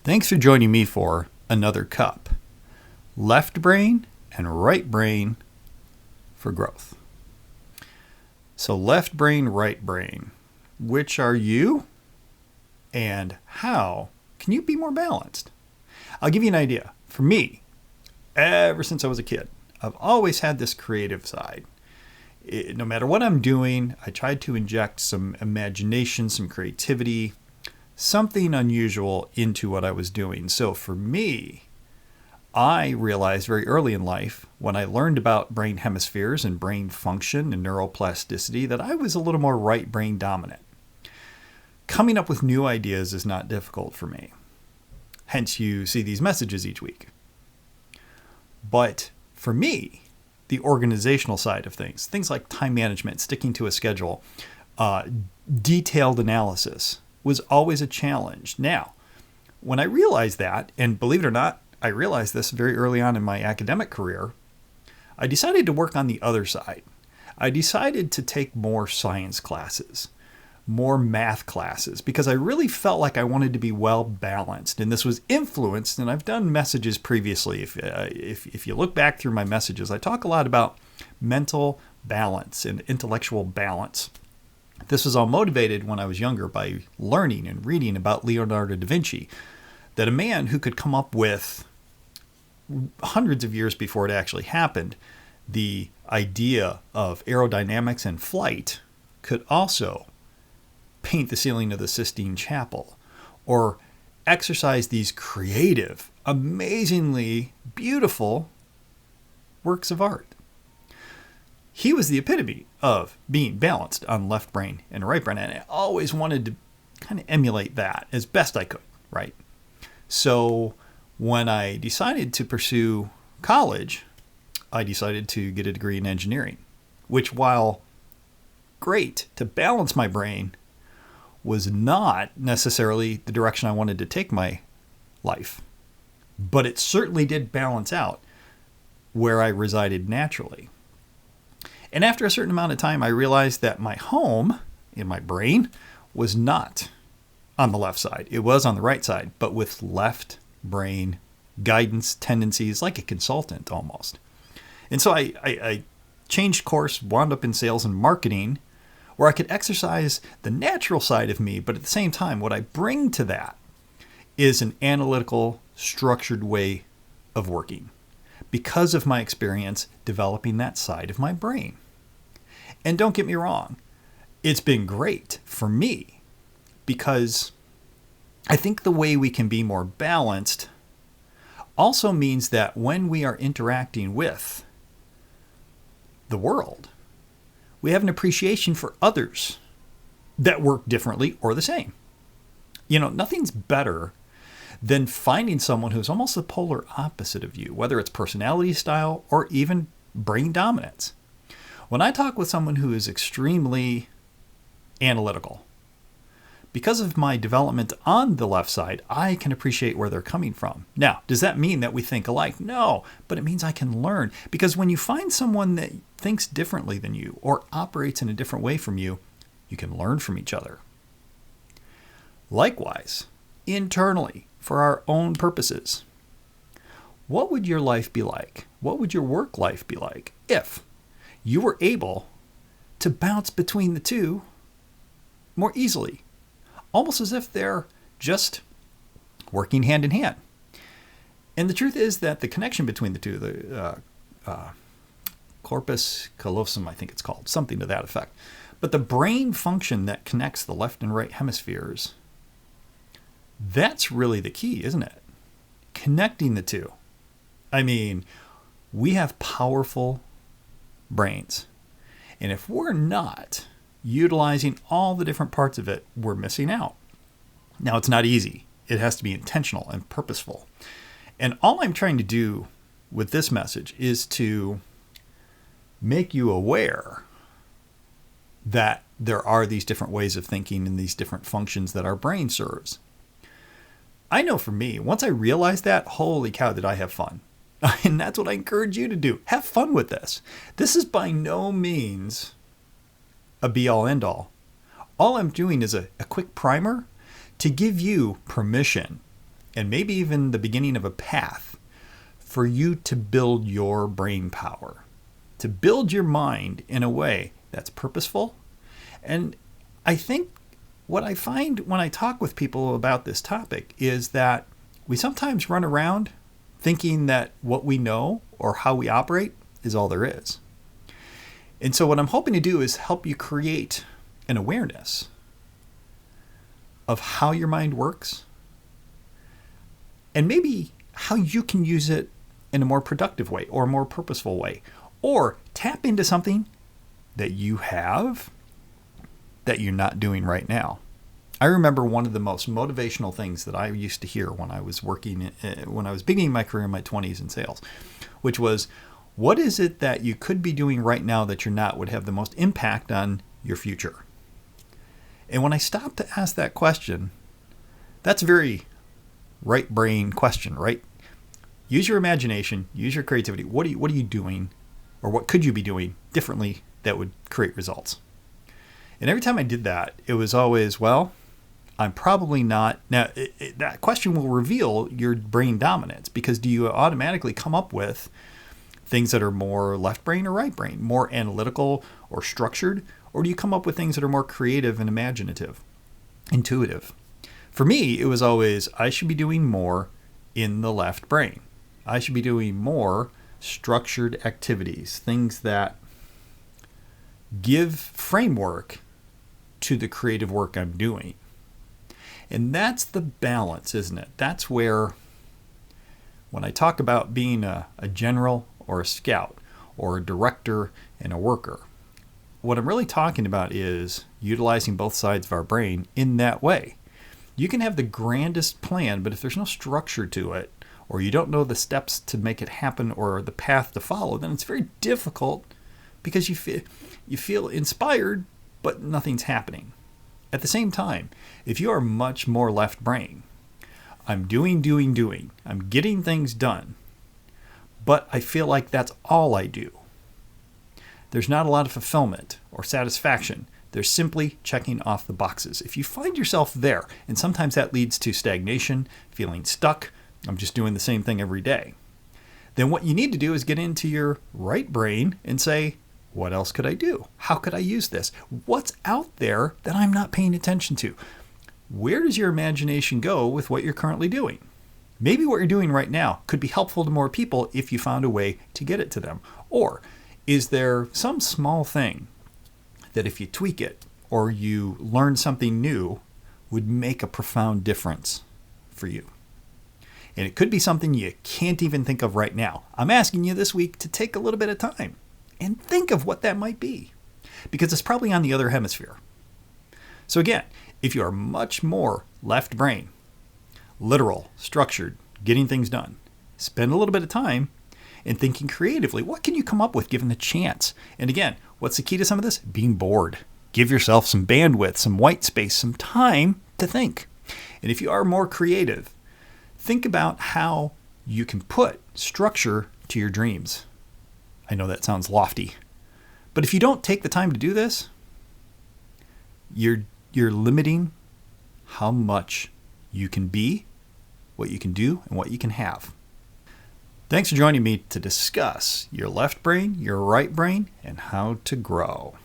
Thanks for joining me for another cup. Left brain and right brain for growth. So left brain, right brain. Which are you? And how can you be more balanced? I'll give you an idea. For me, ever since I was a kid, I've always had this creative side. No matter what I'm doing, I tried to inject some imagination, some creativity, something unusual into what I was doing. So for me, I realized very early in life when I learned about brain hemispheres and brain function and neuroplasticity that I was a little more right brain dominant. Coming up with new ideas is not difficult for me. Hence, you see these messages each week. But for me, the organizational side of things like time management, sticking to a schedule, detailed analysis, was always a challenge. Now, when I realized that, and believe it or not, I realized this very early on in my academic career, I decided to work on the other side. I decided to take more science classes, more math classes, because I really felt like I wanted to be well balanced. And this was influenced, and I've done messages previously. If you look back through my messages, I talk a lot about mental balance and intellectual balance. This was all motivated when I was younger by learning and reading about Leonardo da Vinci, that a man who could come up with, hundreds of years before it actually happened, the idea of aerodynamics and flight could also paint the ceiling of the Sistine Chapel or exercise these creative, amazingly beautiful works of art. He was the epitome of being balanced on left brain and right brain, and I always wanted to kind of emulate that as best I could, right? So when I decided to pursue college, I decided to get a degree in engineering, which, while great to balance my brain, was not necessarily the direction I wanted to take my life. But it certainly did balance out where I resided naturally. And after a certain amount of time, I realized that my home in my brain was not on the left side. It was on the right side, but with left brain guidance tendencies, like a consultant almost. And so I changed course, wound up in sales and marketing, where I could exercise the natural side of me, but at the same time, what I bring to that is an analytical, structured way of working because of my experience developing that side of my brain. And don't get me wrong, it's been great for me because I think the way we can be more balanced also means that when we are interacting with the world, we have an appreciation for others that work differently or the same. Nothing's better than finding someone who's almost the polar opposite of you, whether it's personality style or even brain dominance. When I talk with someone who is extremely analytical, because of my development on the left side, I can appreciate where they're coming from. Now, does that mean that we think alike? No, but it means I can learn. Because when you find someone that thinks differently than you or operates in a different way from you, you can learn from each other. Likewise, internally, for our own purposes, what would your life be like? What would your work life be like if you were able to bounce between the two more easily? Almost as if they're just working hand in hand. And the truth is that the connection between the two, the corpus callosum, I think it's called, something to that effect. But the brain function that connects the left and right hemispheres, that's really the key, isn't it? Connecting the two. I mean, we have powerful brains. And if we're not utilizing all the different parts of it, we're missing out. Now, it's not easy. It has to be intentional and purposeful. And all I'm trying to do with this message is to make you aware that there are these different ways of thinking and these different functions that our brain serves. I know for me, once I realized that, holy cow, did I have fun. And that's what I encourage you to do. Have fun with this. This is by no means a be-all, end-all. All I'm doing is a quick primer to give you permission and maybe even the beginning of a path for you to build your brain power, to build your mind in a way that's purposeful. And I think what I find when I talk with people about this topic is that we sometimes run around thinking that what we know or how we operate is all there is. And so what I'm hoping to do is help you create an awareness of how your mind works and maybe how you can use it in a more productive way or a more purposeful way, or tap into something that you have that you're not doing right now. I remember one of the most motivational things that I used to hear when I was beginning my career in my 20s in sales, which was, what is it that you could be doing right now that you're not would have the most impact on your future? And when I stopped to ask that question, that's a very right brain question, right? Use your imagination, use your creativity. What are you doing, or what could you be doing differently that would create results? And every time I did that, it was always, well, I'm probably not. Now, that question will reveal your brain dominance, because do you automatically come up with things that are more left brain or right brain, more analytical or structured, or do you come up with things that are more creative and imaginative, intuitive? For me, it was always, I should be doing more in the left brain. I should be doing more structured activities, things that give framework to the creative work I'm doing. And that's the balance, isn't it? That's where, when I talk about being a general or a scout or a director and a worker, what I'm really talking about is utilizing both sides of our brain in that way. You can have the grandest plan, but if there's no structure to it, or you don't know the steps to make it happen or the path to follow, then it's very difficult, because you feel inspired, but nothing's happening. At the same time, if you are much more left brain, I'm doing. I'm getting things done, but I feel like that's all I do. There's not a lot of fulfillment or satisfaction. There's simply checking off the boxes. If you find yourself there, and sometimes that leads to stagnation, feeling stuck, I'm just doing the same thing every day, then what you need to do is get into your right brain and say, what else could I do? How could I use this? What's out there that I'm not paying attention to? Where does your imagination go with what you're currently doing? Maybe what you're doing right now could be helpful to more people if you found a way to get it to them. Or is there some small thing that if you tweak it or you learn something new would make a profound difference for you? And it could be something you can't even think of right now. I'm asking you this week to take a little bit of time and think of what that might be, because it's probably on the other hemisphere. So again, if you are much more left brain, literal, structured, getting things done, spend a little bit of time in thinking creatively. What can you come up with given the chance? And again, what's the key to some of this? Being bored. Give yourself some bandwidth, some white space, some time to think. And if you are more creative, think about how you can put structure to your dreams. I know that sounds lofty, but if you don't take the time to do this, you're limiting how much you can be, what you can do, and what you can have. Thanks for joining me to discuss your left brain, your right brain, and how to grow.